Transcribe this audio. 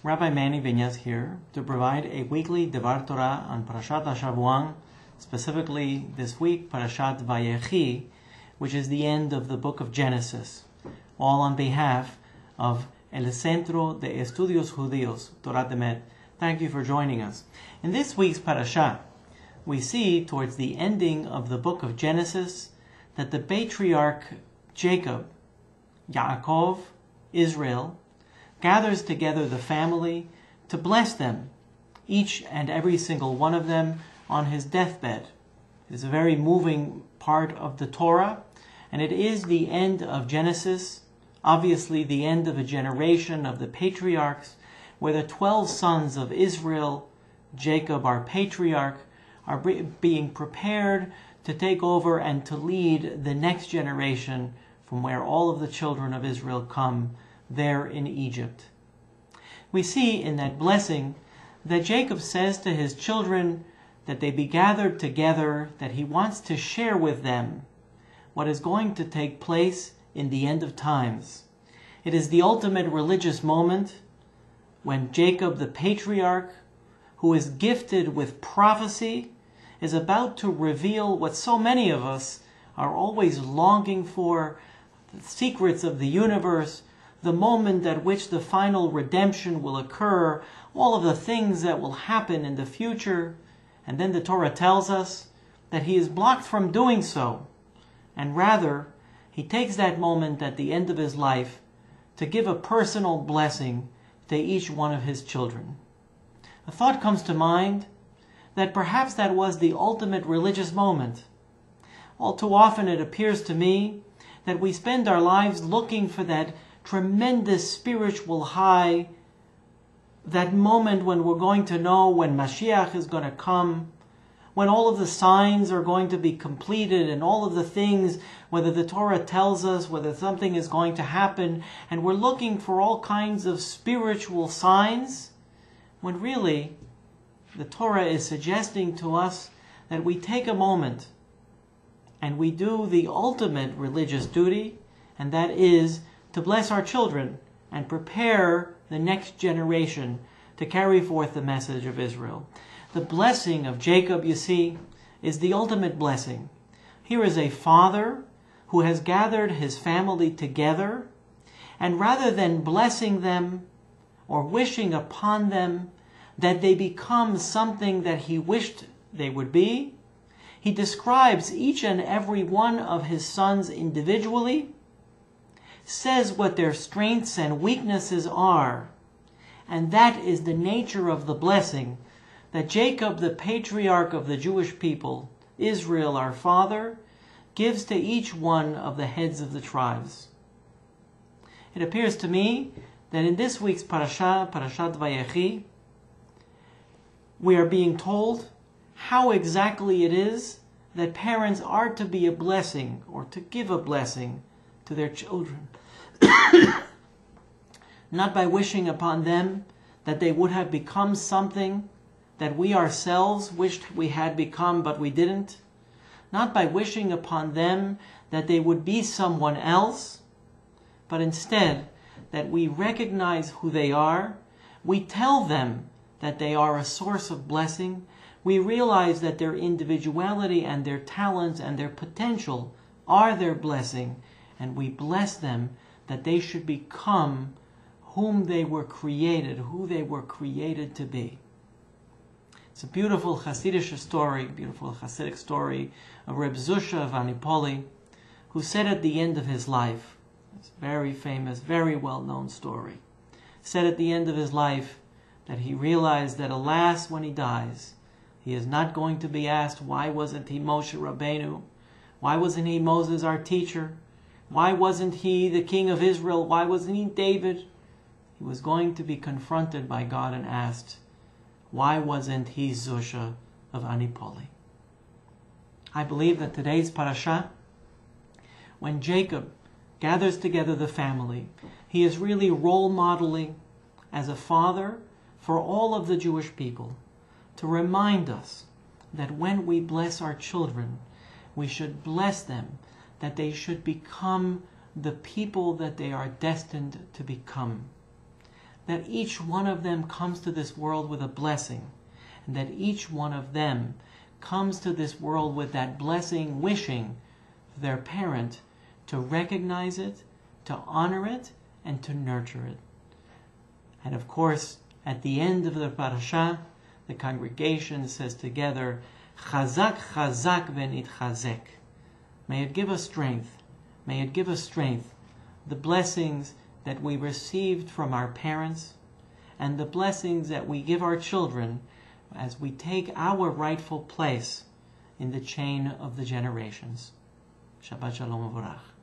Rabbi Manny Viñas here to provide a weekly Dvar Torah on Parashat Hashavuang, specifically this week Parashat Vayechi, which is the end of the book of Genesis, all on behalf of El Centro de Estudios Judíos, Torah Demet. Thank you for joining us. In this week's Parashat, we see towards the ending of the book of Genesis that the patriarch Jacob, Yaakov, Israel, gathers together the family to bless them, each and every single one of them, on his deathbed. It is a very moving part of the Torah, and it is the end of Genesis, obviously the end of a generation of the patriarchs, where the 12 sons of Israel, Jacob our patriarch, are being prepared to take over and to lead the next generation from where all of the children of Israel come, there in Egypt. We see in that blessing that Jacob says to his children that they be gathered together, that he wants to share with them what is going to take place in the end of times. It is the ultimate religious moment when Jacob, the patriarch, who is gifted with prophecy, is about to reveal what so many of us are always longing for, the secrets of the universe, the moment at which the final redemption will occur, all of the things that will happen in the future. And then the Torah tells us that he is blocked from doing so. And rather, he takes that moment at the end of his life to give a personal blessing to each one of his children. A thought comes to mind that perhaps that was the ultimate religious moment. All too often it appears to me that we spend our lives looking for that tremendous spiritual high, that moment when we're going to know when Mashiach is going to come, when all of the signs are going to be completed and all of the things, whether the Torah tells us, whether something is going to happen, and we're looking for all kinds of spiritual signs, when really the Torah is suggesting to us that we take a moment and we do the ultimate religious duty, and that is to bless our children and prepare the next generation to carry forth the message of Israel. The blessing of Jacob, you see, is the ultimate blessing. Here is a father who has gathered his family together, and rather than blessing them or wishing upon them that they become something that he wished they would be, he describes each and every one of his sons individually, says what their strengths and weaknesses are, and that is the nature of the blessing that Jacob, the patriarch of the Jewish people, Israel, our father, gives to each one of the heads of the tribes. It appears to me that in this week's Parashat Vayechi, we are being told how exactly it is that parents are to be a blessing or to give a blessing to their children. Not by wishing upon them that they would have become something that we ourselves wished we had become but we didn't. Not by wishing upon them that they would be someone else, but instead that we recognize who they are, we tell them that they are a source of blessing, we realize that their individuality and their talents and their potential are their blessing, and we bless them that they should become whom they were created, who they were created to be. It's a beautiful Hasidic story of Reb Zusha of Anipoli, who said at the end of his life, it's a very famous, very well-known story, said at the end of his life that he realized that alas, when he dies, he is not going to be asked, why wasn't he Moshe Rabbeinu? Why wasn't he Moses, our teacher? Why wasn't he the king of Israel? Why wasn't he David? He was going to be confronted by God and asked, why wasn't he Zusha of Anipoli? I believe that today's Parashat, when Jacob gathers together the family, he is really role modeling as a father for all of the Jewish people, to remind us that when we bless our children, we should bless them, that they should become the people that they are destined to become. that each one of them comes to this world with a blessing, and that each one of them comes to this world with that blessing, wishing for their parent to recognize it, to honor it, and to nurture it. And of course, at the end of the parasha, the congregation says together, Chazak, Chazak v'nitchazek. May it give us strength. May it give us strength. The blessings that we received from our parents, and the blessings that we give our children as we take our rightful place in the chain of the generations. Shabbat Shalom U'Varach.